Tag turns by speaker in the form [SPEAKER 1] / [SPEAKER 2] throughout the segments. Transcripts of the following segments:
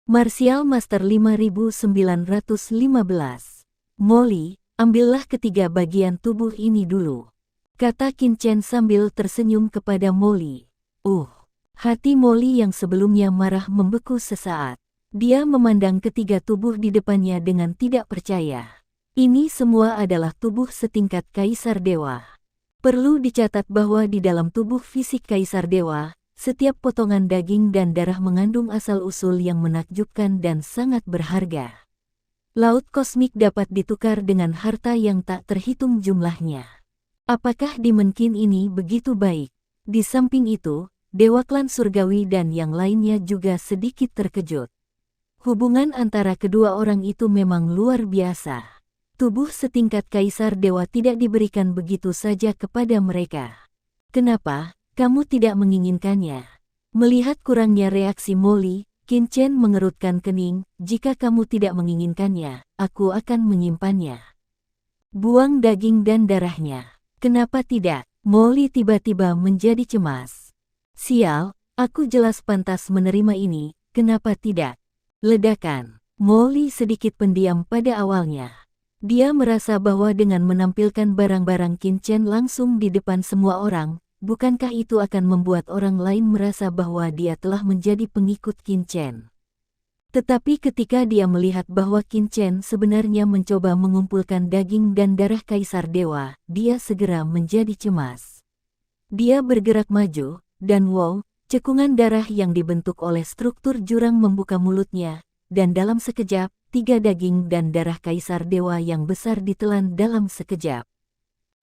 [SPEAKER 1] Martial Master 5915. Molly, ambillah ketiga bagian tubuh ini dulu, kata Qin Chen sambil tersenyum kepada Molly. Hati Molly yang sebelumnya marah membeku sesaat. Dia memandang ketiga tubuh di depannya dengan tidak percaya. Ini semua adalah tubuh setingkat Kaisar Dewa. Perlu dicatat bahwa di dalam tubuh fisik Kaisar Dewa, setiap potongan daging dan darah mengandung asal-usul yang menakjubkan dan sangat berharga. Laut kosmik dapat ditukar dengan harta yang tak terhitung jumlahnya. Apakah Demon King ini begitu baik? Di samping itu, Dewa Klan Surgawi dan yang lainnya juga sedikit terkejut. Hubungan antara kedua orang itu memang luar biasa. Tubuh setingkat Kaisar Dewa tidak diberikan begitu saja kepada mereka. Kenapa kamu tidak menginginkannya? Melihat kurangnya reaksi Molly, Qin Chen mengerutkan kening. Jika kamu tidak menginginkannya, aku akan menyimpannya. Buang daging dan darahnya. Kenapa tidak? Molly tiba-tiba menjadi cemas. Sial, aku jelas pantas menerima ini, kenapa tidak? Ledakan. Molly sedikit pendiam pada awalnya. Dia merasa bahwa dengan menampilkan barang-barang Qin Chen langsung di depan semua orang, bukankah itu akan membuat orang lain merasa bahwa dia telah menjadi pengikut Qin Chen? Tetapi ketika dia melihat bahwa Qin Chen sebenarnya mencoba mengumpulkan daging dan darah Kaisar Dewa, dia segera menjadi cemas. Dia bergerak maju, dan wow, cekungan darah yang dibentuk oleh struktur jurang membuka mulutnya, dan dalam sekejap, 3 daging dan darah Kaisar Dewa yang besar ditelan dalam sekejap.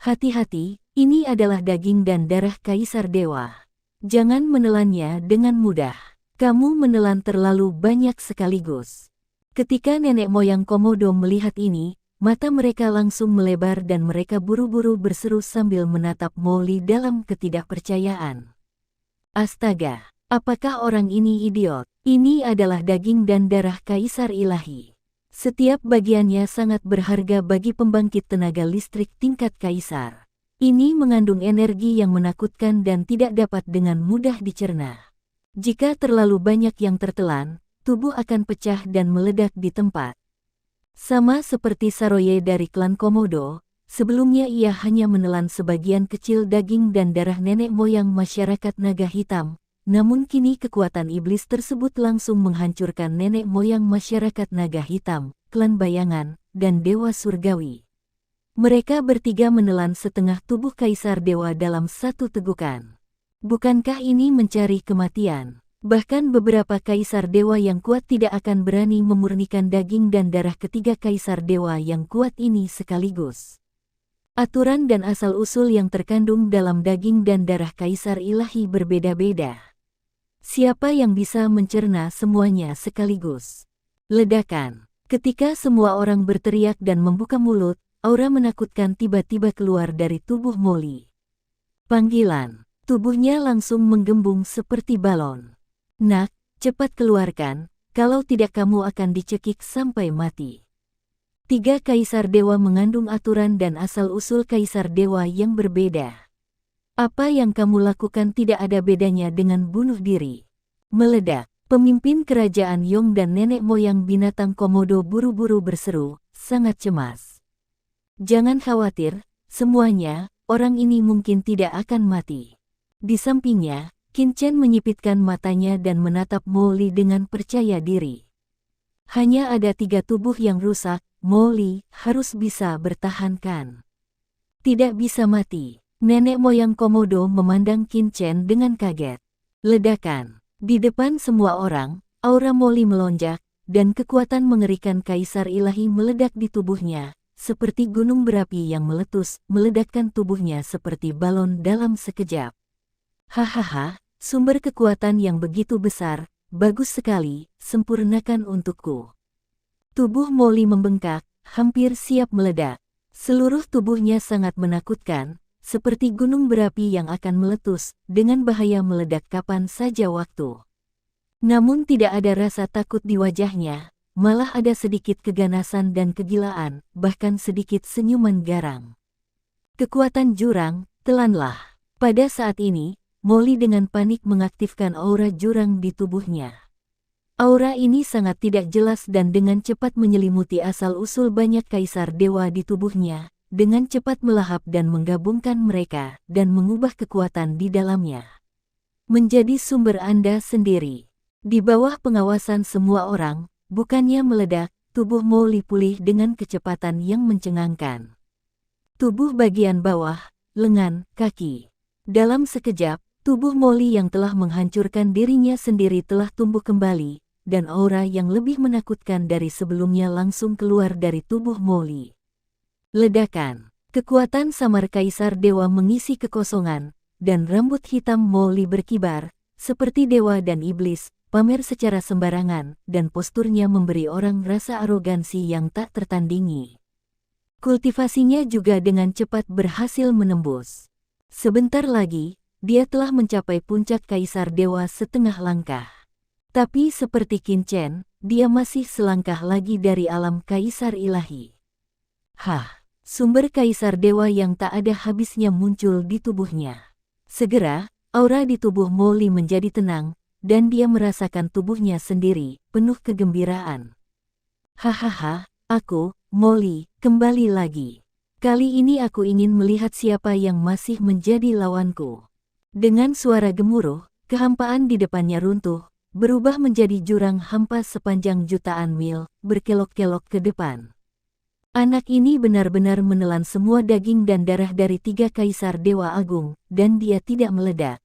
[SPEAKER 1] Hati-hati, ini adalah daging dan darah Kaisar Dewa. Jangan menelannya dengan mudah. Kamu menelan terlalu banyak sekaligus. Ketika nenek moyang Komodo melihat ini, mata mereka langsung melebar dan mereka buru-buru berseru sambil menatap Molly dalam ketidakpercayaan. Astaga, apakah orang ini idiot? Ini adalah daging dan darah Kaisar Ilahi. Setiap bagiannya sangat berharga bagi pembangkit tenaga listrik tingkat Kaisar. Ini mengandung energi yang menakutkan dan tidak dapat dengan mudah dicerna. Jika terlalu banyak yang tertelan, tubuh akan pecah dan meledak di tempat. Sama seperti Saroye dari klan Komodo, sebelumnya ia hanya menelan sebagian kecil daging dan darah nenek moyang masyarakat naga hitam, namun kini kekuatan iblis tersebut langsung menghancurkan nenek moyang masyarakat naga hitam, klan bayangan, dan dewa surgawi. Mereka bertiga menelan setengah tubuh Kaisar Dewa dalam satu tegukan. Bukankah ini mencari kematian? Bahkan beberapa Kaisar Dewa yang kuat tidak akan berani memurnikan daging dan darah ketiga Kaisar Dewa yang kuat ini sekaligus. Aturan dan asal-usul yang terkandung dalam daging dan darah Kaisar Ilahi berbeda-beda. Siapa yang bisa mencerna semuanya sekaligus? Ledakan. Ketika semua orang berteriak dan membuka mulut, aura menakutkan tiba-tiba keluar dari tubuh Molly. Panggilan. Tubuhnya langsung menggembung seperti balon. Nak, cepat keluarkan, kalau tidak kamu akan dicekik sampai mati. 3 Kaisar Dewa mengandung aturan dan asal-usul Kaisar Dewa yang berbeda. Apa yang kamu lakukan tidak ada bedanya dengan bunuh diri. Meledak. Pemimpin kerajaan Yong dan nenek moyang binatang Komodo buru-buru berseru, sangat cemas. Jangan khawatir, semuanya, orang ini mungkin tidak akan mati. Di sampingnya, Qin Chen menyipitkan matanya dan menatap Molly dengan percaya diri. Hanya ada 3 tubuh yang rusak, Molly harus bisa bertahankan. Tidak bisa mati. Nenek moyang Komodo memandang Qin Chen dengan kaget. Ledakan. Di depan semua orang, aura Molly melonjak, dan kekuatan mengerikan Kaisar Ilahi meledak di tubuhnya, seperti gunung berapi yang meletus, meledakkan tubuhnya seperti balon dalam sekejap. Hahaha, sumber kekuatan yang begitu besar, bagus sekali, sempurnakan untukku. Tubuh Molly membengkak, hampir siap meledak. Seluruh tubuhnya sangat menakutkan, seperti gunung berapi yang akan meletus, dengan bahaya meledak kapan saja waktu. Namun tidak ada rasa takut di wajahnya, malah ada sedikit keganasan dan kegilaan, bahkan sedikit senyuman garang. Kekuatan jurang, telanlah. Pada saat ini, Molly dengan panik mengaktifkan aura jurang di tubuhnya. Aura ini sangat tidak jelas dan dengan cepat menyelimuti asal-usul banyak kaisar dewa di tubuhnya, dengan cepat melahap dan menggabungkan mereka, dan mengubah kekuatan di dalamnya menjadi sumber Anda sendiri. Di bawah pengawasan semua orang, bukannya meledak, tubuh Molly pulih dengan kecepatan yang mencengangkan. Tubuh bagian bawah, lengan, kaki. Dalam sekejap, tubuh Molly yang telah menghancurkan dirinya sendiri telah tumbuh kembali, dan aura yang lebih menakutkan dari sebelumnya langsung keluar dari tubuh Molly. Ledakan. Kekuatan samar kaisar dewa mengisi kekosongan, dan rambut hitam Molly berkibar, seperti dewa dan iblis, pamer secara sembarangan, dan posturnya memberi orang rasa arogansi yang tak tertandingi. Kultivasinya juga dengan cepat berhasil menembus. Sebentar lagi, dia telah mencapai puncak kaisar dewa setengah langkah. Tapi seperti Qin Chen, dia masih selangkah lagi dari alam kaisar ilahi. Sumber kaisar dewa yang tak ada habisnya muncul di tubuhnya. Segera, aura di tubuh Molly menjadi tenang, dan dia merasakan tubuhnya sendiri, penuh kegembiraan. Hahaha, aku, Molly, kembali lagi. Kali ini aku ingin melihat siapa yang masih menjadi lawanku. Dengan suara gemuruh, kehampaan di depannya runtuh, berubah menjadi jurang hampa sepanjang jutaan mil, berkelok-kelok ke depan. Anak ini benar-benar menelan semua daging dan darah dari 3 kaisar dewa agung, dan dia tidak meledak.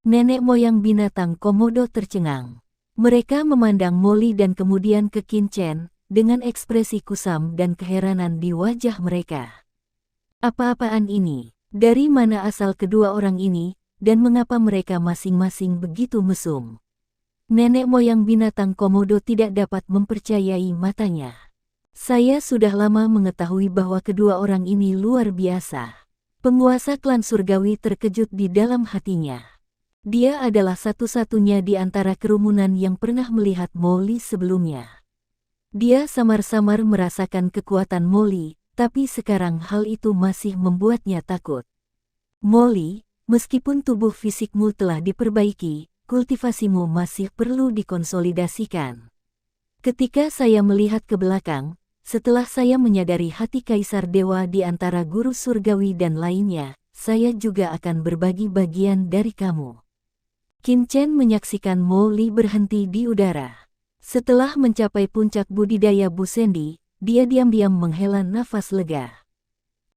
[SPEAKER 1] Nenek moyang binatang Komodo tercengang. Mereka memandang Molly dan kemudian ke Qin Chen, dengan ekspresi kusam dan keheranan di wajah mereka. Apa-apaan ini? Dari mana asal kedua orang ini, dan mengapa mereka masing-masing begitu mesum? Nenek moyang binatang Komodo tidak dapat mempercayai matanya. Saya sudah lama mengetahui bahwa kedua orang ini luar biasa. Penguasa klan surgawi terkejut di dalam hatinya. Dia adalah satu-satunya di antara kerumunan yang pernah melihat Molly sebelumnya. Dia samar-samar merasakan kekuatan Molly, tapi sekarang hal itu masih membuatnya takut. Molly, meskipun tubuh fisikmu telah diperbaiki, kultivasimu masih perlu dikonsolidasikan. Ketika saya melihat ke belakang, setelah saya menyadari hati kaisar dewa di antara guru surgawi dan lainnya, saya juga akan berbagi bagian dari kamu. Qin Chen menyaksikan Molly berhenti di udara. Setelah mencapai puncak budidaya Busendi, dia diam-diam menghela nafas lega.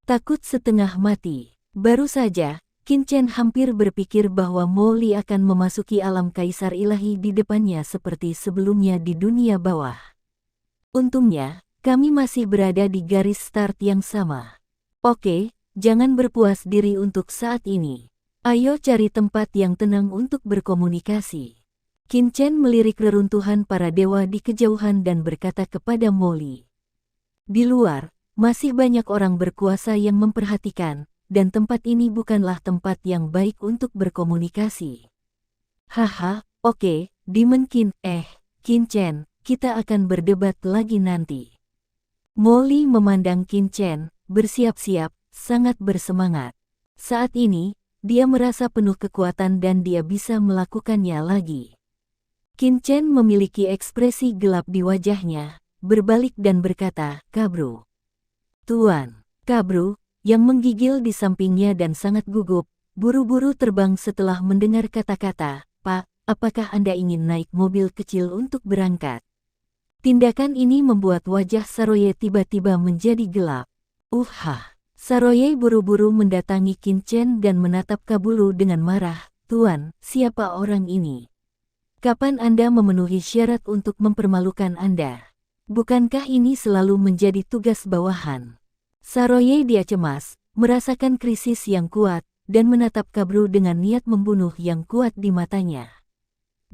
[SPEAKER 1] Takut setengah mati. Baru saja, Qin Chen hampir berpikir bahwa Molly akan memasuki alam kaisar ilahi di depannya seperti sebelumnya di dunia bawah. Untungnya, kami masih berada di garis start yang sama. Oke, jangan berpuas diri untuk saat ini. Ayo cari tempat yang tenang untuk berkomunikasi. Qin Chen melirik reruntuhan para dewa di kejauhan dan berkata kepada Molly. Di luar, masih banyak orang berkuasa yang memperhatikan, dan tempat ini bukanlah tempat yang baik untuk berkomunikasi. Oke, Demon Qin Chen, kita akan berdebat lagi nanti. Molly memandang Qin Chen, bersiap-siap, sangat bersemangat. Saat ini, dia merasa penuh kekuatan dan dia bisa melakukannya lagi. Qin Chen memiliki ekspresi gelap di wajahnya, berbalik dan berkata, Kabru. Tuan, Kabru, yang menggigil di sampingnya dan sangat gugup, buru-buru terbang setelah mendengar kata-kata, Pak, apakah Anda ingin naik mobil kecil untuk berangkat? Tindakan ini membuat wajah Saroye tiba-tiba menjadi gelap. Saroye buru-buru mendatangi Qin Chen dan menatap Kabulu dengan marah, Tuan, siapa orang ini? Kapan Anda memenuhi syarat untuk mempermalukan Anda? Bukankah ini selalu menjadi tugas bawahan? Saroye dia cemas, merasakan krisis yang kuat, dan menatap Kabru dengan niat membunuh yang kuat di matanya.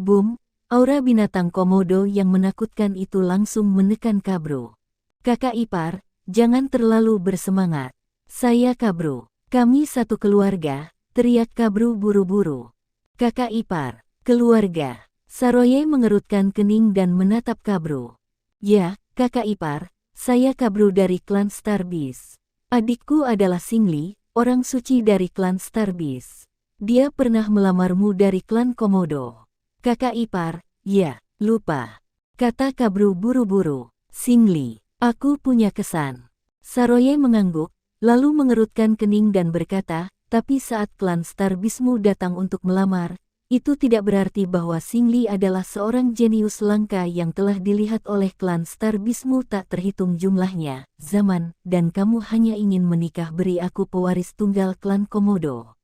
[SPEAKER 1] Boom, aura binatang Komodo yang menakutkan itu langsung menekan Kabru. Kakak ipar, jangan terlalu bersemangat. Saya Kabru, kami satu keluarga, teriak Kabru buru-buru. Kakak ipar, keluarga. Saroye mengerutkan kening dan menatap Kabru. Ya, kakak ipar. Saya Kabru dari klan Star Beast. Adikku adalah Singli, orang suci dari klan Star Beast. Dia pernah melamarmu dari klan Komodo. Kakak ipar, ya, Lupa, kata Kabru buru-buru. Xingli, aku punya kesan. Saroye mengangguk, lalu mengerutkan kening dan berkata, tapi saat klan Star Bismu datang untuk melamar, itu tidak berarti bahwa Xingli adalah seorang jenius langka yang telah dilihat oleh klan Star Bismu tak terhitung jumlahnya, zaman, dan kamu hanya ingin menikah beri aku pewaris tunggal klan Komodo.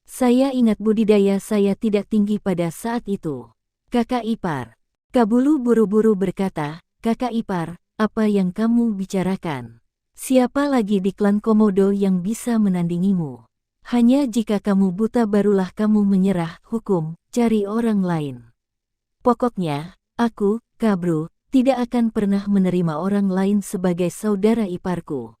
[SPEAKER 1] Saya ingat budidaya saya tidak tinggi pada saat itu. Kakak ipar. Kabulu buru-buru berkata, kakak ipar, apa yang kamu bicarakan? Siapa lagi di klan Komodo yang bisa menandingimu? Hanya jika kamu buta barulah kamu menyerah hukum, cari orang lain. Pokoknya, aku, Kabru, tidak akan pernah menerima orang lain sebagai saudara iparku.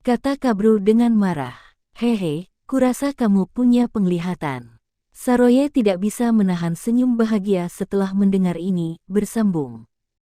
[SPEAKER 1] Kata Kabru dengan marah. Hehe, kurasa kamu punya penglihatan. Saroye tidak bisa menahan senyum bahagia setelah mendengar ini, bersambung.